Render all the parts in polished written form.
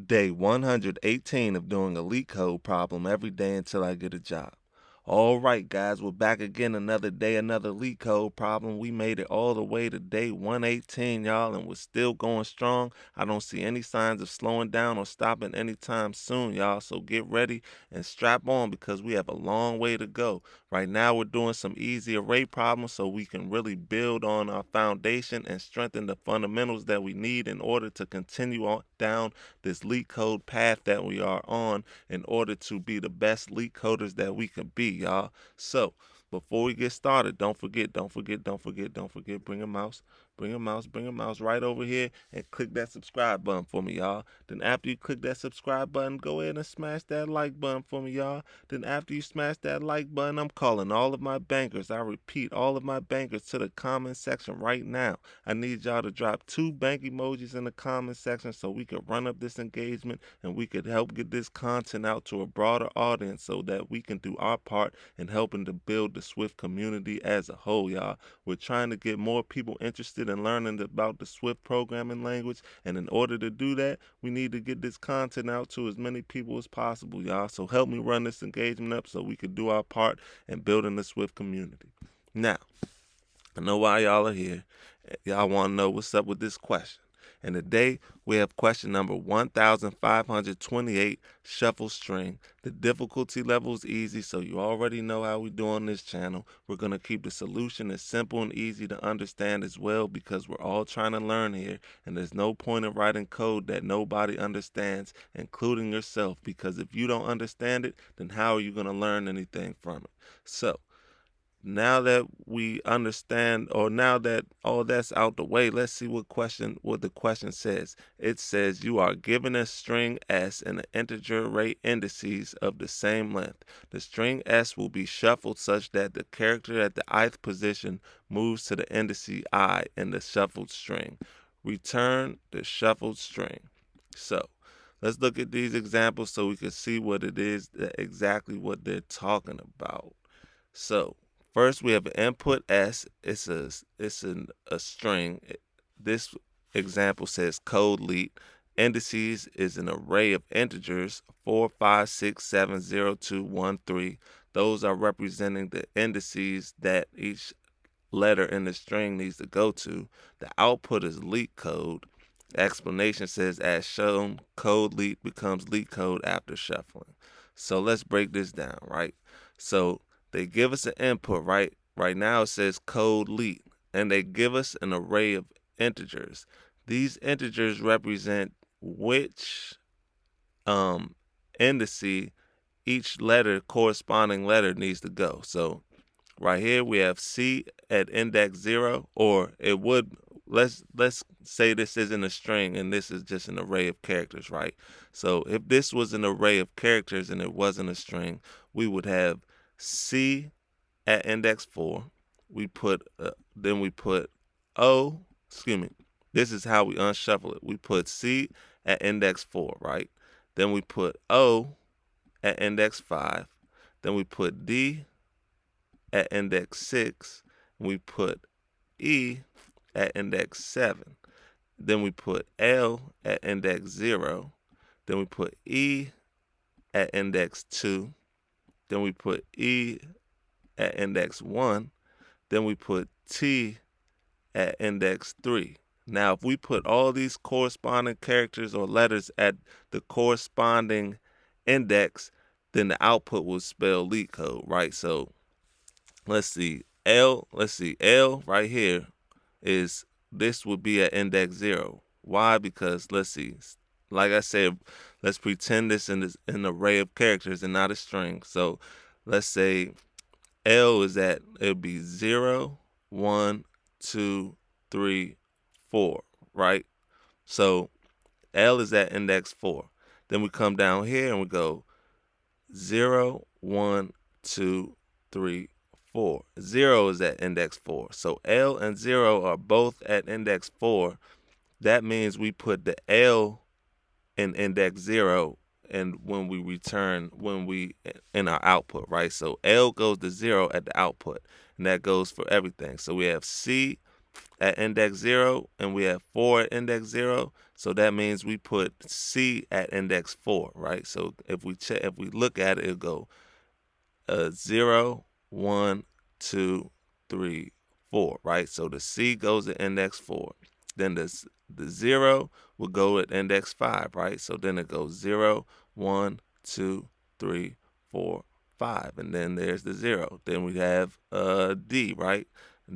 Day 118 of doing a LeetCode problem every day until I get a job. All right, guys, we're back again another day, another LeetCode problem. We made it all the way to day 118, y'all, and we're still going strong. I don't see any signs of slowing down or stopping anytime soon, y'all. So get ready and strap on because we have a long way to go. Right now, we're doing some easy array problems so we can really build on our foundation and strengthen the fundamentals that we need in order to continue on down this LeetCode path that we are on in order to be the best LeetCoders that we can be, y'all. So before we get started, don't forget, bring a mouse, bring a mouse right over here and click that subscribe button for me, y'all. Then after you click that subscribe button, go ahead and smash that like button for me, y'all. Then after you smash that like button, I'm calling all of my bankers. I repeat, all of my bankers to the comment section right now. I need y'all to drop 2 bank emojis in the comment section so we can run up this engagement and we could help get this content out to a broader audience so that we can do our part in helping to build the Swift community as a whole, y'all. We're trying to get more people interested in learning about the Swift programming language, and in order to do that, we need to get this content out to as many people as possible, y'all. So help me run this engagement up so we can do our part in building the Swift community. Now, I know why y'all are here. Y'all want to know what's up with this question. And today we have question number 1528, shuffle string. The difficulty level is easy, so you already know how we do on this channel. We're going to keep the solution as simple and easy to understand as well because we're all trying to learn here, and there's no point in writing code that nobody understands, including yourself, because if you don't understand it, then how are you going to learn anything from it? So, now that we understand, or now that all that's out the way, let's see what the question says. It says you are given a string s and an integer array indices of the same length. The string s will be shuffled such that the character at the ith position moves to the indice I in the shuffled string. Return the shuffled string. So let's look at these examples so we can see what it is, exactly what they're talking about. So first, we have an input s. It's a string. This example says code leet. Indices is an array of integers 4, 5, 6, 7, 0, 2, 1, 3. Those are representing the indices that each letter in the string needs to go to. The output is LeetCode. The explanation says, as shown, code leet becomes LeetCode after shuffling. So let's break this down, right? So they give us an input, right? Right now it says code leet, and they give us an array of integers. These integers represent which indice each corresponding letter needs to go. So right here we have C at index 0, or it would, let's say this isn't a string and this is just an array of characters, right? So if this was an array of characters and it wasn't a string, we would have C at index 4. Then we put O, this is how we unshuffle it. We put C at index 4, right? Then we put O at index 5. Then we put D at index 6. And we put E at index 7. Then we put L at index 0. Then we put E at index 2. Then we put E at index 1. Then we put T at index 3. Now, if we put all these corresponding characters or letters at the corresponding index, then the output will spell LeetCode, right? So let's see, L right here this would be at index 0. Why? Because let's see, like I said, let's pretend this is an array of characters and not a string. So let's say L is at, it'll be 0, 1, 2, 3, 4, right? So L is at index 4. Then we come down here and we go 0, 1, 2, 3, 4. 0 is at index 4. So L and 0 are both at index 4. That means we put the L in index 0 and when we in our output, right? So L goes to 0 at the output, and that goes for everything. So we have C at index 0 and we have 4 at index 0. So that means we put C at index 4, right? So if we look at it, it'll go 0, 1, 2, 3, 4, right? So the C goes at index 4. Then the 0 will go at index 5, right? So then it goes 0, 1, 2, 3, 4, 5. And then there's the 0. Then we have D, right?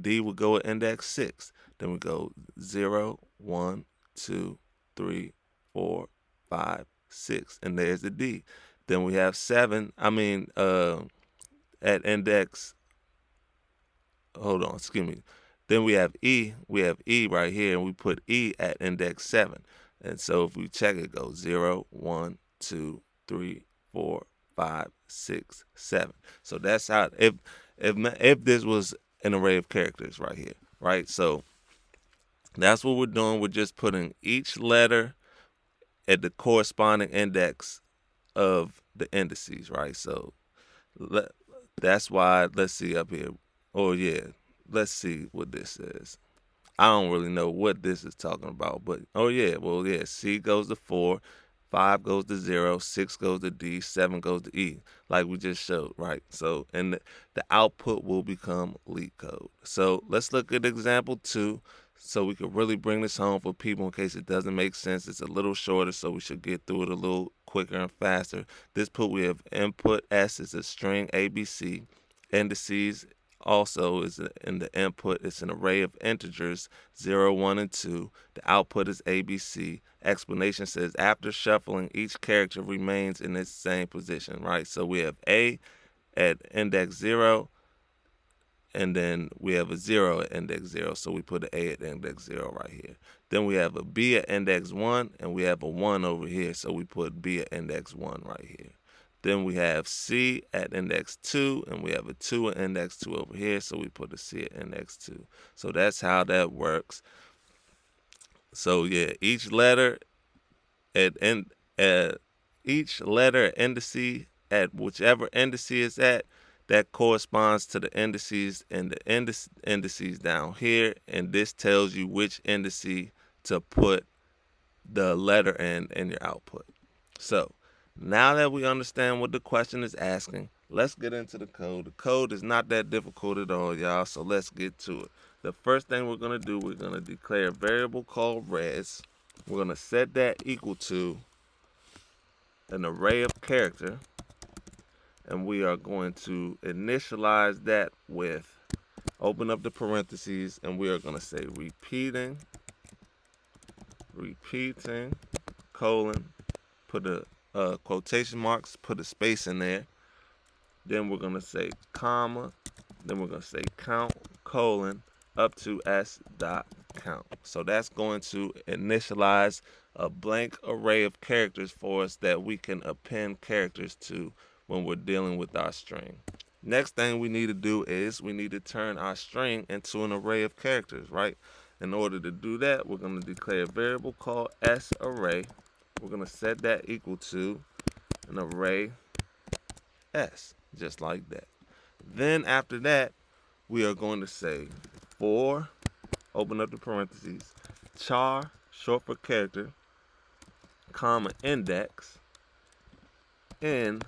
D will go at index 6. Then we go 0, 1, 2, 3, 4, 5, 6. And there's the D. Then we have 7. At index, hold on, excuse me. Then we have E right here, and we put E at index 7. And so if we check it, goes 0, 1, 2, 3, 4, 5, 6, 7. So that's how, if this was an array of characters right here, right? So that's what we're doing. We're just putting each letter at the corresponding index of the indices, right? So that's why, let's see up here. Oh, yeah. Let's see what this is. I don't really know what this is talking about, but oh, yeah. Well, yeah. C goes to 4, 5 goes to 0, 6 goes to D, 7 goes to E, like we just showed, right? So, and the output will become LeetCode. So let's look at example 2 so we could really bring this home for people in case it doesn't make sense. It's a little shorter, so we should get through it a little quicker and faster. We have input S is a string ABC. Indices also is in the input. It's an array of integers 0, 1, and 2. The output is ABC. Explanation says after shuffling, each character remains in its same position, right? So we have A at index 0, and then we have a 0 at index 0, so we put an A at index 0 right here. Then we have a B at index 1, and we have a 1 over here, so we put B at index 1 right here. Then we have C at index 2, and we have a 2 at index 2 over here, so we put a C at index 2. So that's how that works. So yeah, each letter at each letter indice at whichever indice is at, that corresponds to the indices and the indices down here, and this tells you which indice to put the letter in your output. So now that we understand what the question is asking, let's get into the code. The code is not that difficult at all, y'all, so let's get to it. The first thing we're going to do, we're going to declare a variable called res. We're going to set that equal to an array of character, and we are going to initialize that with, open up the parentheses, and we are going to say repeating, colon, put a quotation marks, put a space in there. Then we're going to say comma, then we're going to say count, colon, up to s dot count. So that's going to initialize a blank array of characters for us that we can append characters to when we're dealing with our string. Next thing we need to do is we need to turn our string into an array of characters, right? In order to do that, we're going to declare a variable called sArray. We're going to set that equal to an array s, just like that. Then after that, we are going to say for, open up the parentheses, char, short for character, comma, index, in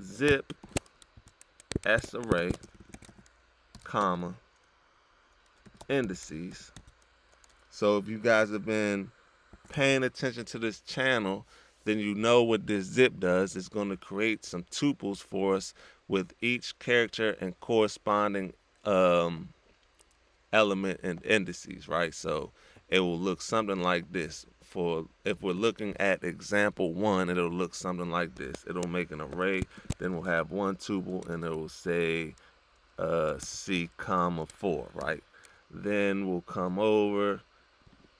zip sArray, comma, indices. So if you guys have been paying attention to this channel, then you know what this zip does. It's going to create some tuples for us with each character and corresponding element and indices, right? So it will look something like this. For if we're looking at example 1, it'll look something like this. It'll make an array, then we'll have one tuple, and it will say C comma 4, right? Then we'll come over,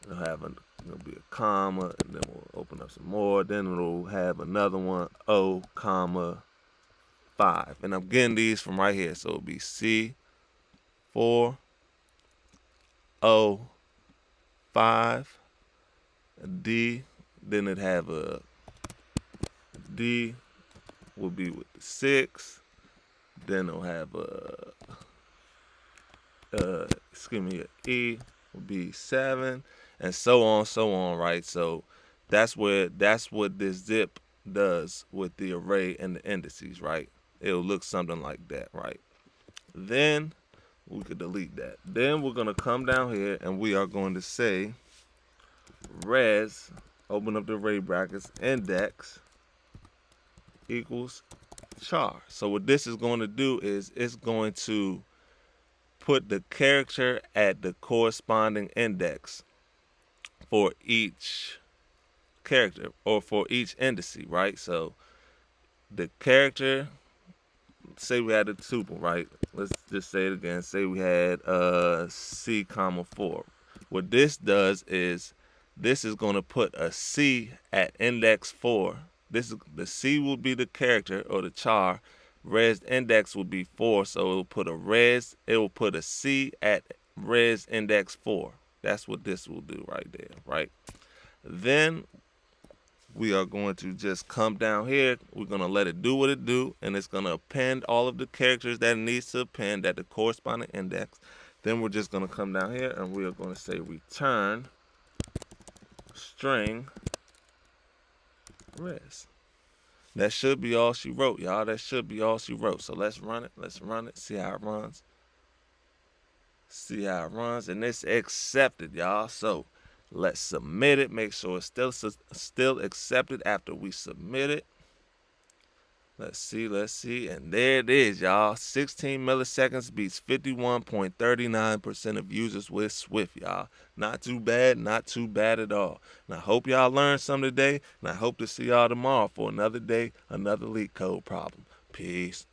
it'll be a comma, and then we'll open up some more. Then it'll have another one, O comma 5, and I'm getting these from right here. So it'll be C 4, O 5, D, then it have a D will be with the 6, then it'll have a E will be 7, and so on, right? So that's what this zip does with the array and the indices, right? It'll look something like that, right? Then we could delete that. Then we're gonna come down here and we are going to say res, open up the array brackets, index equals char. So what this is going to do is it's going to put the character at the corresponding index for each character or for each indice, right? So the character, say we had a tuple, right? Let's just say it again. Say we had C comma 4. What this does is this is going to put a C at index 4. The C will be the character or the char. Res index will be 4, so it will put a C at res index 4. That's what this will do right there, right? Then we are going to just come down here. We're going to let it do what it do, and it's going to append all of the characters that it needs to append at the corresponding index. Then we're just going to come down here, and we are going to say return string res. That should be all she wrote, y'all. That should be all she wrote. So let's run it. Let's run it. See how it runs. See how it runs, and it's accepted, y'all. So let's submit it. Make sure it's still accepted after we submit it. Let's see, and there it is, y'all. 16 milliseconds beats 51.39% of users with Swift, y'all. Not too bad at all. And I hope y'all learned something today, and I hope to see y'all tomorrow for another day, another LeetCode problem. Peace.